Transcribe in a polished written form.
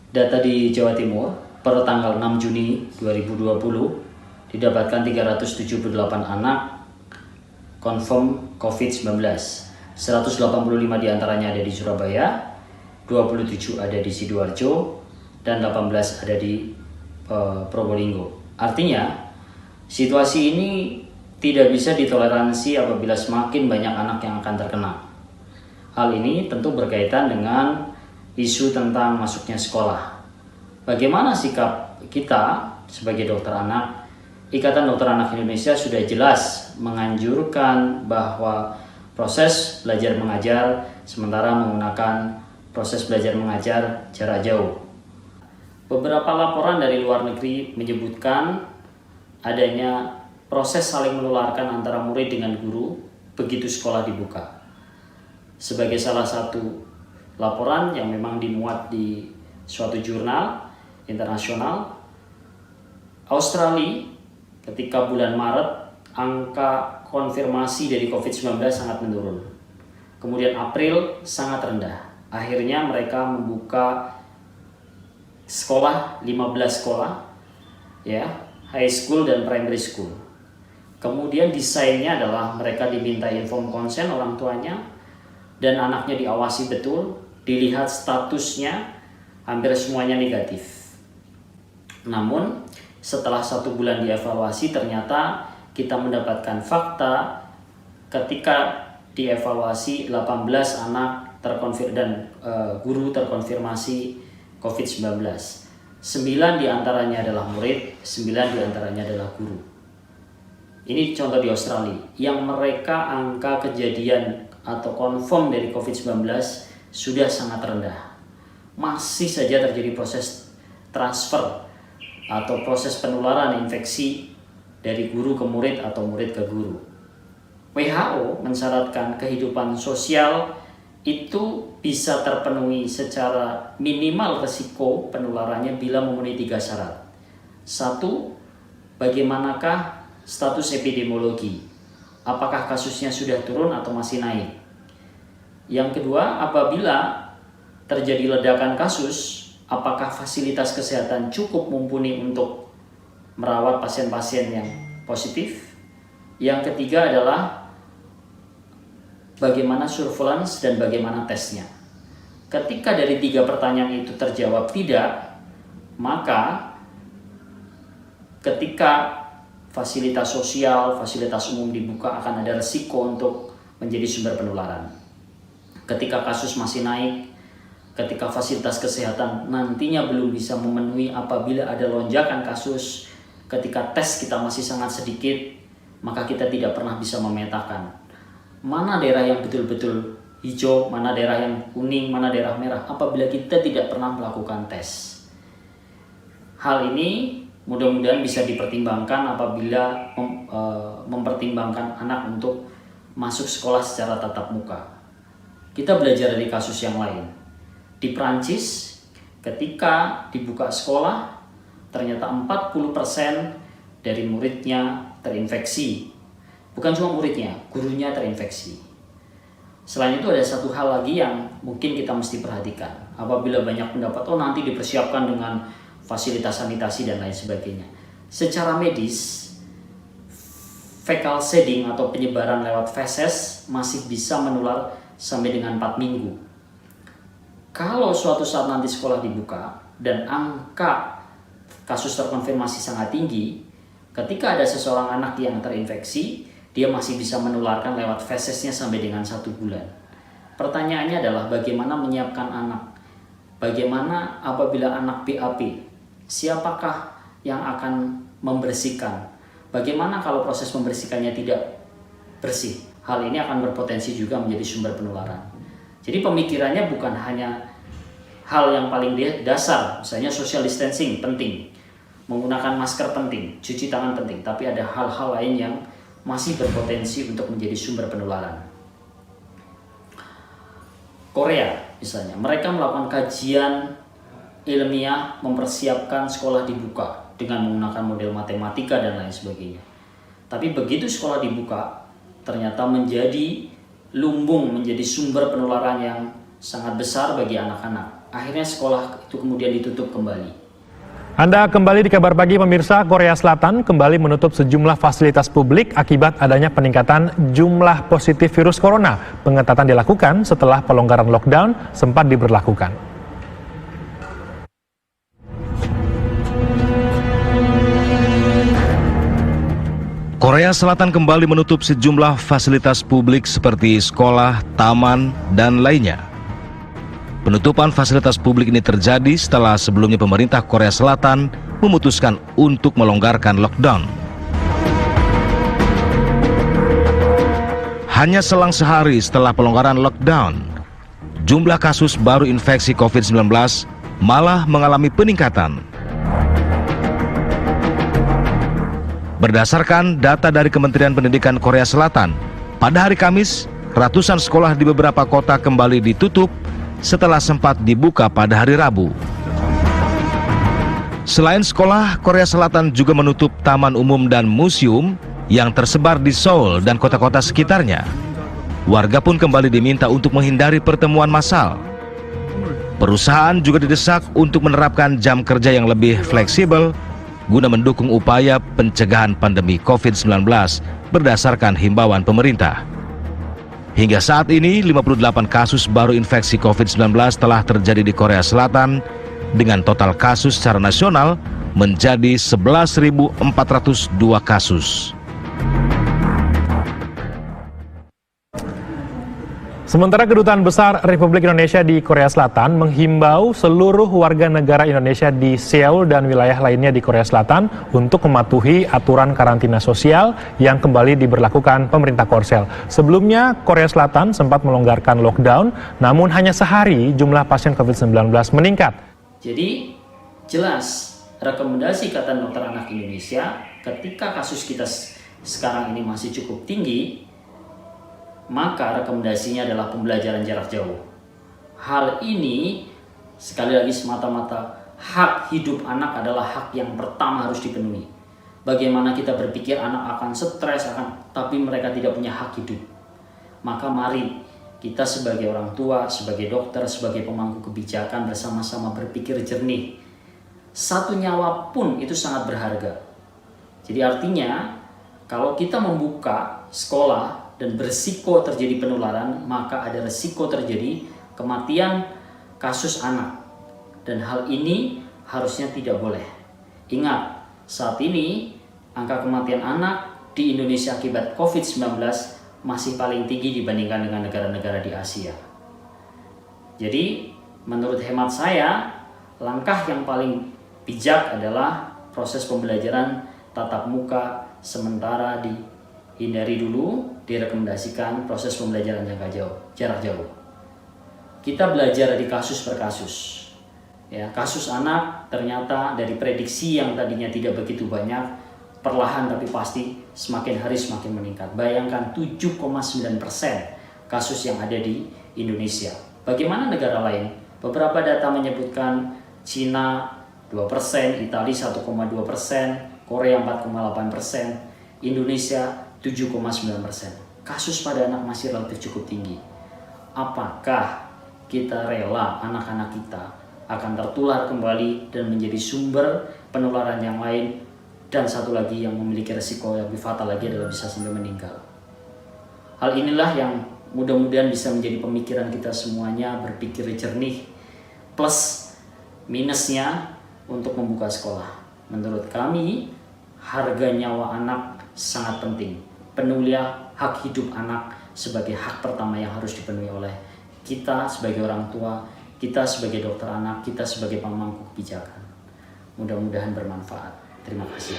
Data di Jawa Timur per tanggal 6 Juni 2020 didapatkan 378 anak confirm COVID-19. 185 diantaranya ada di Surabaya, 27 ada di Sidoarjo, dan 18 ada di Probolinggo. Artinya, situasi ini tidak bisa ditoleransi apabila semakin banyak anak yang akan terkena. Hal ini tentu berkaitan dengan isu tentang masuknya sekolah. Bagaimana sikap kita sebagai dokter anak? Ikatan Dokter Anak Indonesia sudah jelas menganjurkan bahwa proses belajar mengajar sementara menggunakan proses belajar mengajar jarak jauh. Beberapa laporan dari luar negeri menyebutkan adanya proses saling menularkan antara murid dengan guru begitu sekolah dibuka. Sebagai salah satu laporan yang memang dimuat di suatu jurnal internasional, Australia ketika bulan Maret angka konfirmasi dari COVID-19 sangat menurun. Kemudian April sangat rendah. Akhirnya mereka membuka sekolah, 15 sekolah, ya, high school dan primary school. Kemudian desainnya adalah mereka diminta inform consent orang tuanya dan anaknya diawasi betul, dilihat statusnya, hampir semuanya negatif. Namun setelah 1 bulan dievaluasi ternyata kita mendapatkan fakta ketika dievaluasi 18 anak dan guru terkonfirmasi COVID-19. 9 diantaranya adalah murid, 9 diantaranya adalah guru. Ini contoh di Australia, yang mereka angka kejadian atau confirm dari COVID-19 sudah sangat rendah. Masih saja terjadi proses transfer atau proses penularan infeksi dari guru ke murid atau murid ke guru. WHO mensyaratkan kehidupan sosial itu bisa terpenuhi secara minimal resiko penularannya bila memenuhi 3 syarat. 1. Bagaimanakah status epidemiologi? Apakah kasusnya sudah turun atau masih naik? Yang kedua, apabila terjadi ledakan kasus, apakah fasilitas kesehatan cukup mumpuni untuk merawat pasien-pasien yang positif? Yang ketiga adalah bagaimana surveillance dan bagaimana tesnya. Ketika dari 3 pertanyaan itu terjawab tidak, maka ketika fasilitas sosial, fasilitas umum dibuka akan ada resiko untuk menjadi sumber penularan. Ketika kasus masih naik, ketika fasilitas kesehatan nantinya belum bisa memenuhi apabila ada lonjakan kasus, ketika tes kita masih sangat sedikit, maka kita tidak pernah bisa memetakan mana daerah yang betul-betul hijau, mana daerah yang kuning, mana daerah merah apabila kita tidak pernah melakukan tes. Hal ini mudah-mudahan bisa dipertimbangkan apabila mempertimbangkan anak untuk masuk sekolah secara tatap muka. Kita belajar dari kasus yang lain. Di Prancis, ketika dibuka sekolah, ternyata 40% dari muridnya terinfeksi. Bukan cuma muridnya, gurunya terinfeksi. Selain itu ada satu hal lagi yang mungkin kita mesti perhatikan. Apabila banyak pendapat, nanti dipersiapkan dengan fasilitas sanitasi dan lain sebagainya. Secara medis, fecal shedding atau penyebaran lewat feses masih bisa menular sampai dengan 4 minggu. Kalau suatu saat nanti sekolah dibuka dan angka kasus terkonfirmasi sangat tinggi, ketika ada seseorang anak yang terinfeksi, dia masih bisa menularkan lewat fesesnya sampai dengan 1 bulan. Pertanyaannya adalah bagaimana menyiapkan anak? Bagaimana apabila anak BAP? Siapakah yang akan membersihkan? Bagaimana kalau proses membersihkannya tidak bersih? Hal ini akan berpotensi juga menjadi sumber penularan. Jadi pemikirannya bukan hanya hal yang paling dasar, misalnya social distancing penting, menggunakan masker penting, cuci tangan penting, tapi ada hal-hal lain yang masih berpotensi untuk menjadi sumber penularan. Korea misalnya, mereka melakukan kajian ilmiah mempersiapkan sekolah dibuka dengan menggunakan model matematika dan lain sebagainya. Tapi begitu sekolah dibuka, ternyata menjadi lumbung, menjadi sumber penularan yang sangat besar bagi anak-anak. Akhirnya sekolah itu kemudian ditutup kembali. Anda kembali di Kabar Pagi pemirsa. Korea Selatan kembali menutup sejumlah fasilitas publik akibat adanya peningkatan jumlah positif virus corona. Pengetatan dilakukan setelah pelonggaran lockdown sempat diberlakukan. Korea Selatan kembali menutup sejumlah fasilitas publik seperti sekolah, taman, dan lainnya. Penutupan fasilitas publik ini terjadi setelah sebelumnya pemerintah Korea Selatan memutuskan untuk melonggarkan lockdown. Hanya selang sehari setelah pelonggaran lockdown, jumlah kasus baru infeksi COVID-19 malah mengalami peningkatan. Berdasarkan data dari Kementerian Pendidikan Korea Selatan, pada hari Kamis, ratusan sekolah di beberapa kota kembali ditutup setelah sempat dibuka pada hari Rabu. Selain sekolah, Korea Selatan juga menutup taman umum dan museum yang tersebar di Seoul dan kota-kota sekitarnya. Warga pun kembali diminta untuk menghindari pertemuan massal. Perusahaan juga didesak untuk menerapkan jam kerja yang lebih fleksibel guna mendukung upaya pencegahan pandemi COVID-19 berdasarkan himbauan pemerintah. Hingga saat ini, 58 kasus baru infeksi COVID-19 telah terjadi di Korea Selatan, dengan total kasus secara nasional menjadi 11.402 kasus. Sementara Kedutaan Besar Republik Indonesia di Korea Selatan menghimbau seluruh warga negara Indonesia di Seoul dan wilayah lainnya di Korea Selatan untuk mematuhi aturan karantina sosial yang kembali diberlakukan pemerintah Korsel. Sebelumnya, Korea Selatan sempat melonggarkan lockdown, namun hanya sehari jumlah pasien COVID-19 meningkat. Jadi, jelas rekomendasi Ikatan Dokter Anak Indonesia ketika kasus kita sekarang ini masih cukup tinggi, maka rekomendasinya adalah pembelajaran jarak jauh. Hal ini sekali lagi semata-mata hak hidup anak adalah hak yang pertama harus dipenuhi. Bagaimana kita berpikir anak akan stres, tapi mereka tidak punya hak hidup. Maka mari kita sebagai orang tua, sebagai dokter, sebagai pemangku kebijakan bersama-sama berpikir jernih. Satu nyawa pun itu sangat berharga. Jadi artinya kalau kita membuka sekolah dan berisiko terjadi penularan, maka ada risiko terjadi kematian kasus anak. Dan hal ini harusnya tidak boleh. Ingat, saat ini angka kematian anak di Indonesia akibat COVID-19 masih paling tinggi dibandingkan dengan negara-negara di Asia. Jadi, menurut hemat saya, langkah yang paling bijak adalah proses pembelajaran tatap muka sementara dihindari dulu, direkomendasikan proses pembelajaran jarak jauh. Kita belajar dari kasus per kasus. Ya, kasus anak ternyata dari prediksi yang tadinya tidak begitu banyak, perlahan tapi pasti semakin hari semakin meningkat. Bayangkan 7,9% kasus yang ada di Indonesia. Bagaimana negara lain? Beberapa data menyebutkan Cina 2%, Italia 1,2%, Korea 4,8%, Indonesia 7,9%. Kasus pada anak masih relatif cukup tinggi. Apakah kita rela anak-anak kita akan tertular kembali dan menjadi sumber penularan yang lain, dan satu lagi yang memiliki resiko yang lebih fatal lagi adalah bisa sampai meninggal. Hal inilah yang mudah-mudahan bisa menjadi pemikiran kita semuanya, berpikir jernih, plus minusnya untuk membuka sekolah. Menurut kami, harga nyawa anak sangat penting. Penulia hak hidup anak sebagai hak pertama yang harus dipenuhi oleh kita sebagai orang tua, kita sebagai dokter anak, kita sebagai pemangku kebijakan. Mudah-mudahan bermanfaat. Terima kasih.